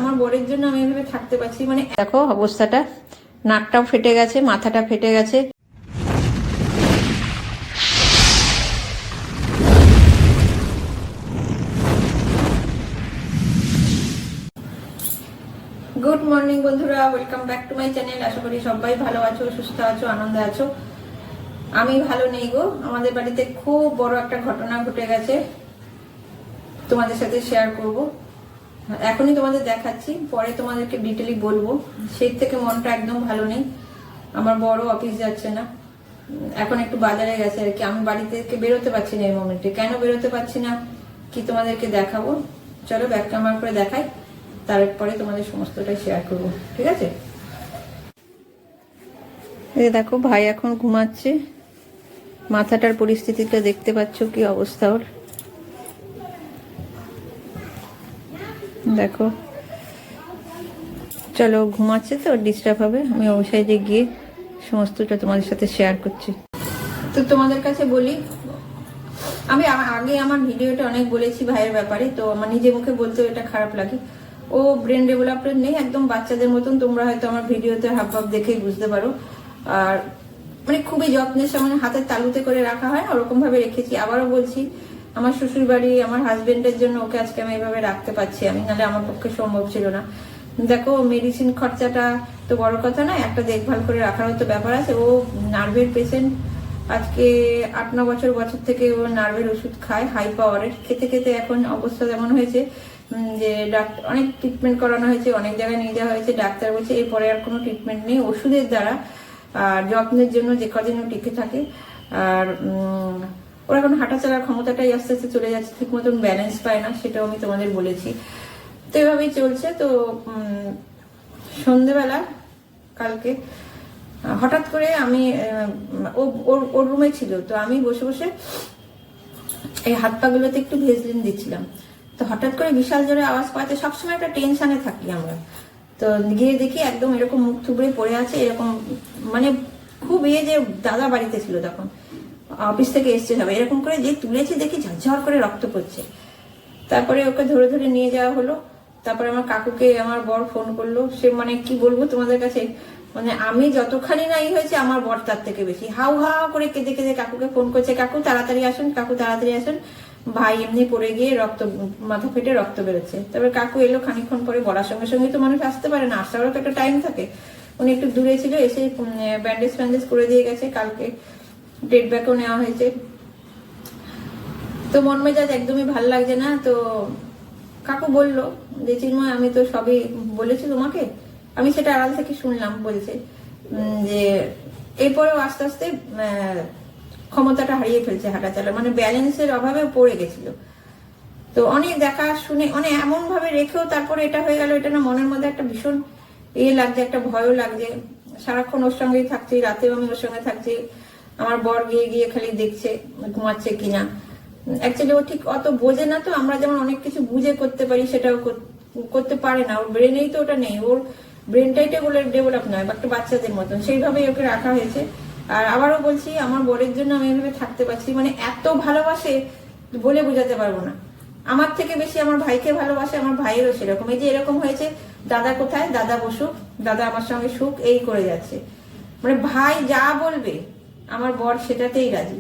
আমার বরের জন্য আমি এভাবে থাকতে পারছি, মানে দেখো অবস্থাটা, নাকটাও ফেটে গেছে, মাথাটা ফেটে গেছে। গুড মর্নিং বন্ধুরা, welcome back to my channel. আশা করি সবাই ভালো আছো, সুস্থ আছো, আনন্দে আছো। আমি ভালো নেই গো। আমাদের বাড়িতে খুব বড় একটা ঘটনা ঘটে গেছে, তোমাদের সাথে শেয়ার করব। এখনই তোমাদের দেখাচ্ছি, পরে তোমাদেরকে ডিটেইলি বলবো। সেই থেকে মনটা একদম ভালো নেই। আমার বড় অফিস যাচ্ছে না, এখন একটু বাজারে গেছে আর কি। আমি বাড়ি থেকে বেরোতে পারছি না এই মোমেন্টে। কেন বেরোতে পারছি না কি তোমাদেরকে দেখাবো, চলো ব্যাক ক্যামেরা করে দেখাই, তারপরে তোমাদের সমস্তটাই শেয়ার করবো, ঠিক আছে? এই দেখো ভাই এখন ঘুমাচ্ছে, মাথাটার পরিস্থিতিটা দেখতে পাচ্ছ কি অবস্থা ওর। দেখো, চলো ঘুমাচ্ছে তো ডিস্টার্ব হবে, আমি ওই সাইডে গিয়ে সমস্তটা তোমাদের সাথে শেয়ার করছি। তো তোমাদের কাছে বলি, আমি আগে আমার ভিডিওটা অনেক বলেছি ভাইয়ের ব্যাপারে, তো আমার নিজে মুখে বলতে এটা খারাপ লাগে। ও ব্রেন ডেভেলপমেন্ট নেই, একদম বাচ্চাদের মতন। তোমরা হয়তো আমার ভিডিওতে হাব ভাব দেখেই বুঝতে পারো। আর মানে খুবই যত্নের সামনে হাতের তালুতে করে রাখা হয়, ওরকম ভাবে রেখেছি। আবারও বলছি, আমার শ্বশুর বাড়ি আমার হাজবেন্ডের জন্য ওকে আজকে আমি এইভাবে রাখতে পারছি, আমি নাহলে আমার পক্ষে সম্ভব ছিল না। দেখো, মেডিসিন খরচাটা তো বড় কথা না, একটা দেখভাল করে রাখারও তো ব্যাপার আছে। ও নার্ভের পেশেন্ট, আজকে 8-9 বছর থেকে ও নার্ভের ওষুধ খায়, হাই পাওয়ারের। খেতে খেতে এখন অবস্থা যেমন হয়েছে যে ডাক্তার অনেক ট্রিটমেন্ট করানো হয়েছে, অনেক জায়গায় নিয়ে যাওয়া হয়েছে। ডাক্তার বলছে এরপরে আর কোনো ট্রিটমেন্ট নেই, ওষুধের দ্বারা আর যত্নের জন্য যে কদিনও টিকে থাকে। আর ওর এখন হাঁটা চলার ক্ষমতাটাই আস্তে আস্তে চলে যাচ্ছে, ঠিক মতন ব্যালেন্স পায় না, সেটাও আমি তোমাদের বলেছি। তো এভাবেই চলছে। তো সন্ধেবেলা কালকে হঠাৎ করে আমি ওর রুমে ছিল, তো আমি বসে বসে এই হাত পা গুলোতে একটু ভেজলিন দিচ্ছিলাম। তো হঠাৎ করে বিশাল জোরে আওয়াজ পাচ্ছে। সবসময় একটা টেনশনে থাকি আমরা। তো গিয়ে দেখি একদম এরকম মুখ থুবড়ে পড়ে আছে, এরকম মানে খুব যে দাদা বাড়িতে ছিল তখন, অফিস থেকে এসছে সবাই, এরকম করে যে তুলেছি দেখি ঝরঝর করে রক্ত পড়ছে। তারপরে ওকে ধরে ধরে নিয়ে যাওয়া হলো। তারপরে আমার কাকুকে আমার বর ফোন করলো। সে মানে কি বলবো তোমাদের কাছে, মানে আমি যতখানি না হয়েছে আমার বর তার থেকে বেশি হাউ হাউ করে কেঁদে কেঁদে কাকুকে ফোন করছে, কাকু তাড়াতাড়ি আসুন, কাকু তাড়াতাড়ি আসুন, ভাই এমনি পড়ে গিয়ে রক্ত, মাথা ফেটে রক্ত বেরোচ্ছে। তারপরে কাকু এলো, খানিকক্ষণ পরে বলার সঙ্গে সঙ্গে তো মানুষ আসতে পারে না, আসারও তো একটা টাইম থাকে। উনি একটু দূরে ছিল, এসে ব্যান্ডেজ ফ্যান্ডেজ করে দিয়ে গেছে। কালকে ডেট ব্যাকও নেওয়া হয়েছে। তো মন মেজাজ একদমই ভাল লাগছে না। তো কাকু বললো যে চিন্ময় আমি তো সবই বলেছি তোমাকে, আমি সেটা আড়াল থেকে শুনলাম। বলছে যে এরপরেও আস্তে আস্তে ক্ষমতাটা হারিয়ে ফেলছে হাঁটা চলা, মানে ব্যালেন্সের অভাবে পড়ে গেছিল। তো অনেক দেখা শুনে মানে এমন ভাবে রেখেও তারপরে এটা হয়ে গেল, এটা না মনের মধ্যে একটা ভীষণ লাগছে, একটা ভয়ও লাগছে। সারাক্ষণ ওর সঙ্গেই থাকছি, রাতেও আমি ওর সঙ্গে থাকছি। আমার বর গিয়ে গিয়ে খালি দেখছে ঘুমাচ্ছে কিনা। অ্যাকচুয়ালি ও ঠিক অত বোঝে না, তো আমরা যেমন অনেক কিছু বুঝে করতে পারি সেটাও করতে পারে না। ওর ব্রেনেই তো ওটা নেই, ওর ব্রেনটাই ডেভেলপ নয়, একটা বাচ্চাদের মতন। সেইভাবেই ওকে রাখা হয়েছে। আর আবারও বলছি, আমার বরের জন্য আমি এভাবে থাকতে পারছি, মানে এত ভালোবাসে বলে বোঝাতে পারবো না। আমার থেকে বেশি আমার ভাইকে ভালোবাসে, আমার ভাইয়েরও সেরকম। এই যে এরকম হয়েছে, দাদা কোথায়, দাদা বসুক, দাদা আমার সঙ্গে সুখ, এই করে যাচ্ছে। মানে ভাই যা বলবে আমার বর সেটাতেই রাজি।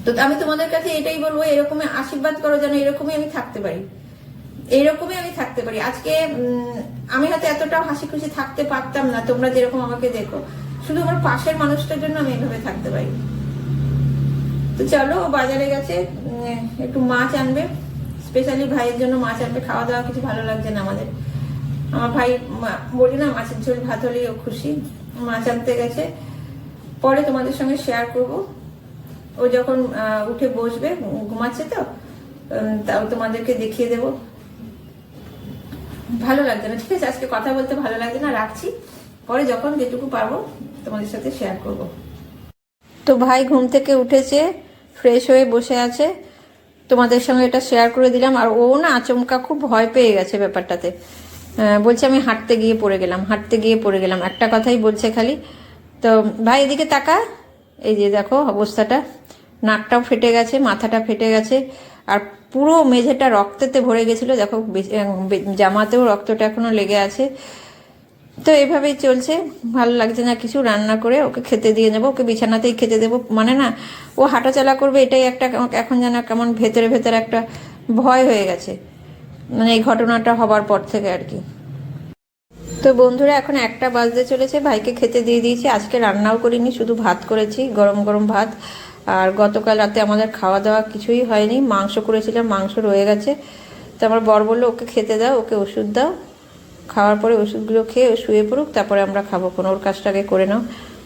তো আমি তোমাদের কাছে এটাই বলবো, এরকমই আশীর্বাদ করো যেন এরকমই আমি থাকতে পারি, এরকমই আমি থাকতে পারি। আজকে আমি হয়তো এতটাও হাসি খুশি থাকতে পারতাম না, তোমরা যেরকম আমাকে দেখো, শুধু আমার পাশের মানুষটার জন্য আমি এভাবে থাকতে পারি। তো চলো, বাজারে গেছে, একটু মাছ আনবে, স্পেশালি ভাইয়ের জন্য মাছ আনবে। খাওয়া দাওয়া কিছু ভালো লাগছে না আমাদের। আমার ভাই বলি না, মাছের ঝোল ভাত হলেই ও খুশি। মাছ আনতে গেছে, পরে তোমাদের সঙ্গে শেয়ার করবো। ও যখন উঠে বসবে, ঘুমাচ্ছে তো, তাও তোমাদেরকে দেখিয়ে দেব। ভালো লাগছে না, ঠিক আছে, আজকে কথা বলতে ভালো লাগছে না, রাখছি। পরে যখন যেটুকু পারবো তোমাদের সাথে শেয়ার করব। তো ভাই ঘুম থেকে উঠেছে, ফ্রেশ হয়ে বসে আছে, তোমাদের সঙ্গে এটা শেয়ার করে দিলাম। আর ও না আচমকা খুব ভয় পেয়ে গেছে ব্যাপারটাতে। বলছে আমি হাঁটতে গিয়ে পড়ে গেলাম, হাঁটতে গিয়ে পড়ে গেলাম, একটা কথাই বলছে খালি। তো ভাই এদিকে তাকা, এই যে দেখো অবস্থাটা, নাকটাও ফেটে গেছে, মাথাটা ফেটে গেছে, আর পুরো মেঝেটা রক্তেতে ভরে গেছিলো, দেখো জামাতেও রক্তটা এখনো লেগে আছে। তো এভাবেই চলছে, ভালো লাগছে না কিছু। রান্না করে ওকে খেতে দিয়ে নেবো, ওকে বিছানাতেই খেতে দেবো, মানে না ও হাঁটাচলা করবে এটাই একটা এখন যেন কেমন ভেতরে ভেতরে একটা ভয় হয়ে গেছে, মানে এই ঘটনাটা হবার পর থেকে আর কি। তো বন্ধুরা এখন 1টা বাজতে চলেছে, ভাইকে খেতে দিয়ে দিয়েছি। আজকে রান্নাও করিনি, শুধু ভাত করেছি, গরম গরম ভাত। আর গতকাল রাতে আমাদের খাওয়া দাওয়া কিছুই হয়নি, মাংস করেছিলাম, মাংস রয়ে গেছে। তো আমার বর বললো ওকে খেতে দাও, ওকে ওষুধ দাও, খাওয়ার পরে ওষুধগুলো খেয়ে ও শুয়ে পড়ুক, তারপরে আমরা খাবো, কোনো ওর কাজটাকে করে নাও।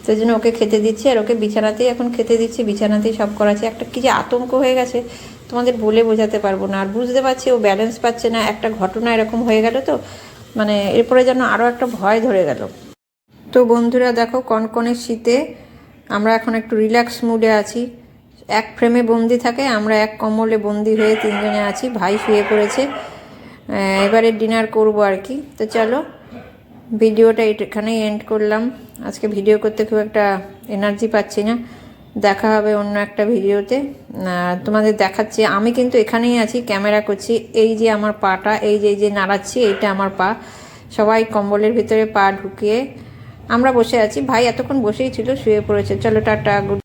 তো জন্য ওকে খেতে দিচ্ছি, আর ওকে বিছানাতেই এখন খেতে দিচ্ছি, বিছানাতেই সব করাচ্ছি। একটা কি যে আতঙ্ক হয়ে গেছে তোমাদের বলে বোঝাতে পারবো না। আর বুঝতে পারছি ও ব্যালেন্স পাচ্ছে না, একটা ঘটনা এরকম হয়ে গেল, তো মানে এরপরে যেন আরও একটা ভয় ধরে গেল। তো বন্ধুরা দেখো, কনকনে শীতে আমরা এখন একটু রিল্যাক্স মুডে আছি। এক ফ্রেমে বন্দি থাকে, আমরা এক কম্বলে বন্দি হয়ে 3জনে আছি। ভাই শুয়ে পড়েছে, এবারে ডিনার করবো আর কি। তো চলো ভিডিওটা এখানেই এন্ড করলাম। আজকে ভিডিও করতে খুব একটা এনার্জি পাচ্ছি না, দেখা হবে অন্য একটা ভিডিওতে। তোমাদের দেখাচ্ছি, আমি কিন্তু এখানেই আছি, ক্যামেরা করছি। এই যে আমার পাটা, এই যে নাড়াচ্ছি, এইটা আমার পা। সবাই কম্বলের ভিতরে পা ঢুকিয়ে আমরা বসে আছি। ভাই এতক্ষণ বসেই ছিল, শুয়ে পড়েছে। চলো টাটা, গুড।